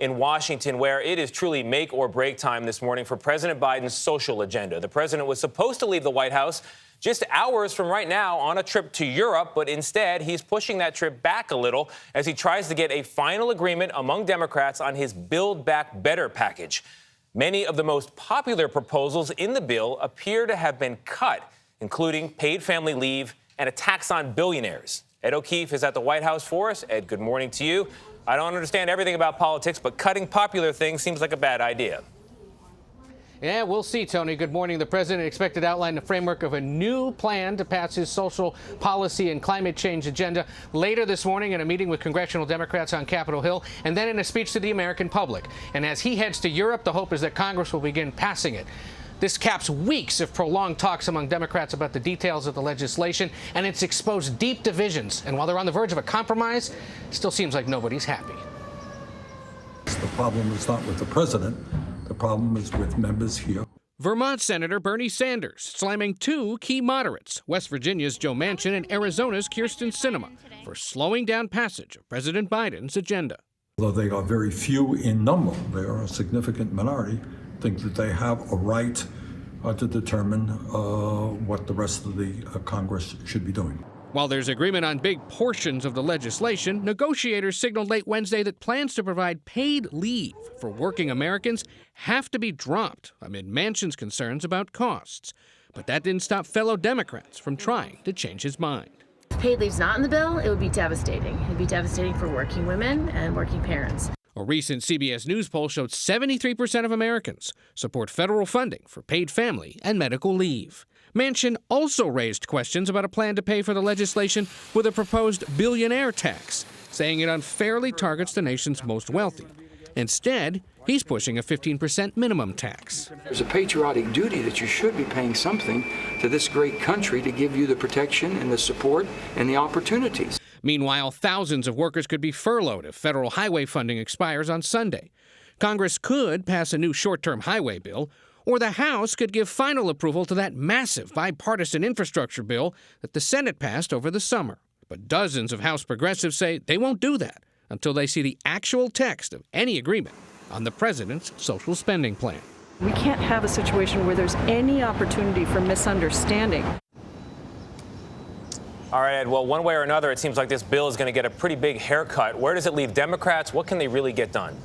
In Washington, where it is truly make or break time this morning for President Biden's social agenda. The president was supposed to leave the White House just hours from right now on a trip to Europe, but instead he's pushing that trip back a little as he tries to get a final agreement among Democrats on his Build Back Better package. Many of the most popular proposals in the bill appear to have been cut, including paid family leave and a tax on billionaires. Ed O'Keefe is at the White House for us. Ed, good morning to you. I don't understand everything about politics, but cutting popular things seems like a bad idea. Yeah, we'll see, Tony. Good morning. The president expected to outline the framework of a new plan to pass his social policy and climate change agenda later this morning in a meeting with congressional Democrats on Capitol Hill, and then in a speech to the American public. And as he heads to Europe, the hope is that Congress will begin passing it. This caps weeks of prolonged talks among Democrats about the details of the legislation, and it's exposed deep divisions. And while they're on the verge of a compromise, it still seems like nobody's happy. The problem is not with the president. The problem is with members here. Vermont Senator Bernie Sanders slamming two key moderates, West Virginia's Joe Manchin and Arizona's Kyrsten Sinema, for slowing down passage of President Biden's agenda. Although they are very few in number, they are a significant minority, think that they have a right to determine what the rest of the Congress should be doing. While there's agreement on big portions of the legislation, negotiators signaled late Wednesday that plans to provide paid leave for working Americans have to be dropped amid Manchin's concerns about costs. But that didn't stop fellow Democrats from trying to change his mind. If paid leave's not in the bill, it would be devastating. It would be devastating for working women and working parents. A recent CBS News poll showed 73% of Americans support federal funding for paid family and medical leave. Manchin also raised questions about a plan to pay for the legislation with a proposed billionaire tax, saying it unfairly targets the nation's most wealthy. Instead, he's pushing a 15% minimum tax. There's a patriotic duty that you should be paying something to this great country to give you the protection and the support and the opportunities. Meanwhile, thousands of workers could be furloughed if federal highway funding expires on Sunday. Congress could pass a new short-term highway bill, or the House could give final approval to that massive bipartisan infrastructure bill that the Senate passed over the summer. But dozens of House progressives say they won't do that until they see the actual text of any agreement on the president's social spending plan. We can't have a situation where there's any opportunity for misunderstanding. All right, Ed, well, one way or another, it seems like this bill is going to get a pretty big haircut. Where does it leave Democrats? What can they really get done?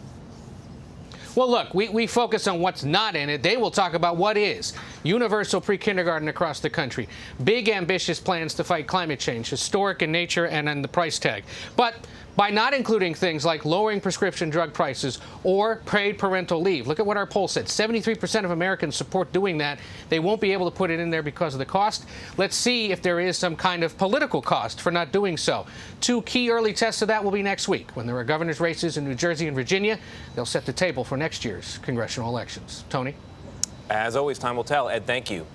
Well, look, we focus on what's not in it. They will talk about what is. Universal pre-kindergarten across the country. Big, ambitious plans to fight climate change, historic in nature and on the price tag. But by not including things like lowering prescription drug prices or paid parental leave. Look at what our poll said. 73% of Americans support doing that. They won't be able to put it in there because of the cost. Let's see if there is some kind of political cost for not doing so. Two key early tests of that will be next week. When there are governor's races in New Jersey and Virginia, they'll set the table for next year's congressional elections. Tony? As always, time will tell. Ed, thank you.